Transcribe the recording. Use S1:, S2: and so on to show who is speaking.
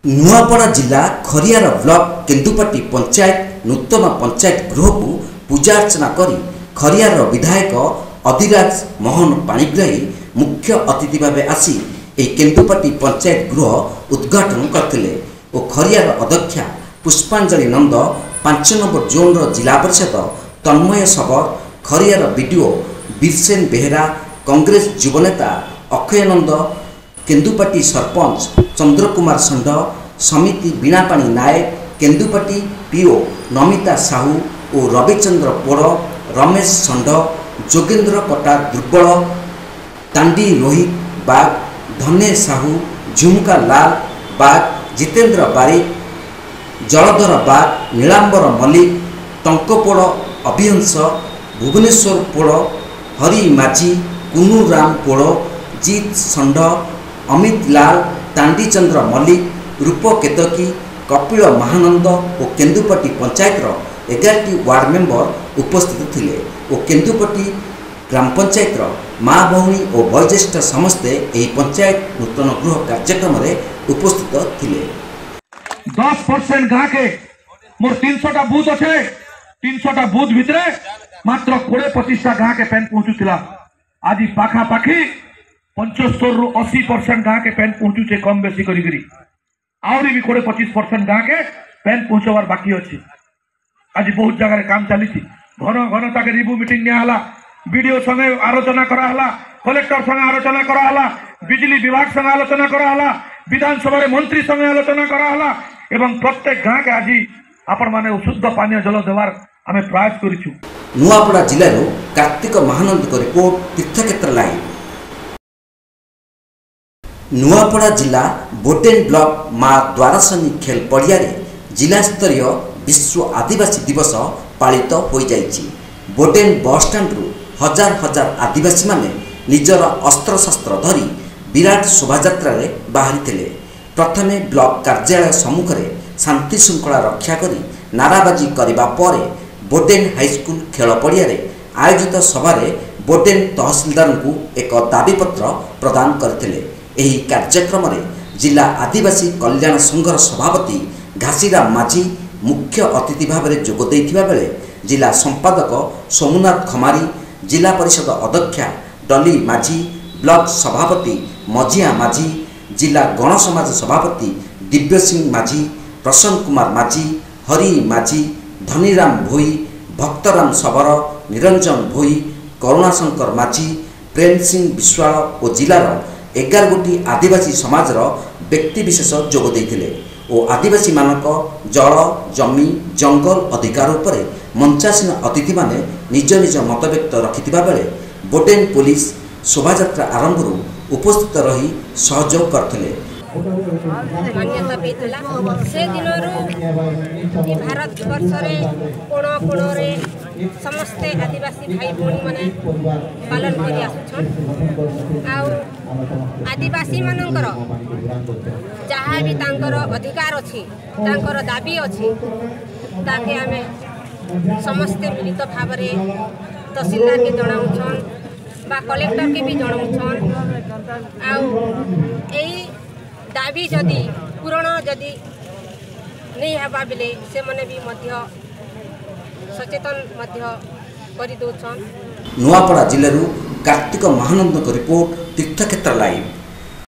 S1: नुआपड़ा जिला खरियार ब्लॉक केन्दुपाटी पंचायत नूतन पंचायत गृह को पूजा अर्चना करी खरियार विधायक अधिराज मोहन पाणिग्राही मुख्य अतिथि भाव आसी केन्दुपाटी पंचायत गृह उद्घाटन करथिले और खरियार अध्यक्षा पुष्पांजलि नंद 5 नंबर जोन जिला परिषद तन्मय सबर खरियार बीडीओ बीरसेन बेहेरा कांग्रेस युवनेता अक्षयानंद केन्दुपाटी सरपंच चंद्रकुमार षंढ समिति बीणापाणी नायक केन्दुपाटी पीओ नमिता साहू और रविचंद्र पोड़ रमेश षंढ जोगेन्द्र कटा दुर्बल टांडी रोहित बाग धने साहू झुमका लाल बाग जितेन्द्र बारिक जलधर बाग नीलांबर मल्लिक टंकपोड़ अभिहंस भुवनेश्वर पोड़ हरि माझी कुनु राम पोड़ जीत षंढ अमित लाल टांडीचंद्र मल्लिक रूप केतकी कपिल महानंद और केन्दुपाटी पंचायतर 11टी वार्ड मेंबर उपस्थित थिले और केन्दुपाटी ग्राम पंचायतर माँ भौणी और वयोज्येष्ठ समस्ते यह पंचायत नूतन गृह कार्यक्रम उपस्थित थिले।
S2: 10% गाँ के मोर 300टा बूथ अच्छे 300टा बूथ भितर मात्र 20-25टा गाँ के पेन पहुंचुला आज पाखापाखि 75 ରୁ 80% गाँ के पेन पहुंचुचे कम बेसी करी आउरी भी 20-25% गाँ के पेन पहुंचवार बाकी अच्छी आज बहुत जगह काम चली घन घन ताके रिव्यू मीटिंग नियाला बीडीओ संगे आलोचना कराला कलेक्टर संगे आलोचना कराला बिजली विभाग संगे आलोचना कराला विधानसभा मंत्री संगे आलोचना कराला एवं प्रत्येक गाँ के आज आपण माने शुद्ध पानीय जल देवार आमे प्रयास करिछु।
S1: नुआपड़ा जिल्लारो कार्तिक महानंद को रिपोर्ट तीर्थक्षेत्र लाइव। नुआपड़ा जिला बोटेन ब्लॉक माँ द्वारसनी खेल पड़िया जिला स्तरीय विश्व आदिवासी दिवस पालित हो जाइछि। बोटेन बस स्टैंड हजार हजार आदिवासी माने निजर अस्त्र शस्त्र धरी विराट शोभायात्रा बाहरी थिले। प्रथमे ब्लॉक कार्यालय सम्मुख में शांति श्रृंखला रक्षा करी नाराबाजी करने पर बोटेन हाईस्कूल खेल पड़िया आयोजित सभारे बोटेन तहसीलदार को एक दाबीपत्र प्रदान करथिले। एही कार्यक्रम में जिला आदिवासी कल्याण संघर सभापति घासीराम माझी मुख्य अतिथि भाव में जोग देथिबा बेले जिला संपादक सोमनाथ खमारी जिला परिषद अध्यक्षा डली माझी ब्लॉक सभापति मझिया माझी जिला गण समाज सभापति दिव्य सिंह माझी प्रसन्न कुमार माझी हरि माझी धनीराम भोई भक्तराम सबर निरंजन भोई करुणाशंकर माझी प्रेम सिंह विश्वाल और जिलार 11 गोटी आदिवासी समाजर व्यक्तिविशेष जोग देथिले और आदिवासी मानक जल जमी जंगल अधिकार उपरे मंचासीन अतिथि माने निज निज मत व्यक्त रखिथिबा बेले बोटेन पुलिस शोभायात्रा आरंभ उपस्थित रही सहयोग करथिले।
S3: मान्यता पेला से दिन भारत वर्ष कोण कोण समस्ते आदिवासी भाई भौणी मैंने पालन कर आदिवासी मानकर जहाँ भी तांकर अधिकार अच्छी तांकर दाबी अच्छी ताके आमे समस्ते मिलित भाव तहसीलदार के जनाऊन बा कलेक्टर के भी जनाऊन दाबी जदि पूरण जदि नहीं हवा बेले से मने भी मध्य सचेतन मध्य करि दउछन।
S1: नुआपड़ा जिल्लारू कार्तिक महानंद को रिपोर्ट तीर्थक्षेत्र लाइव।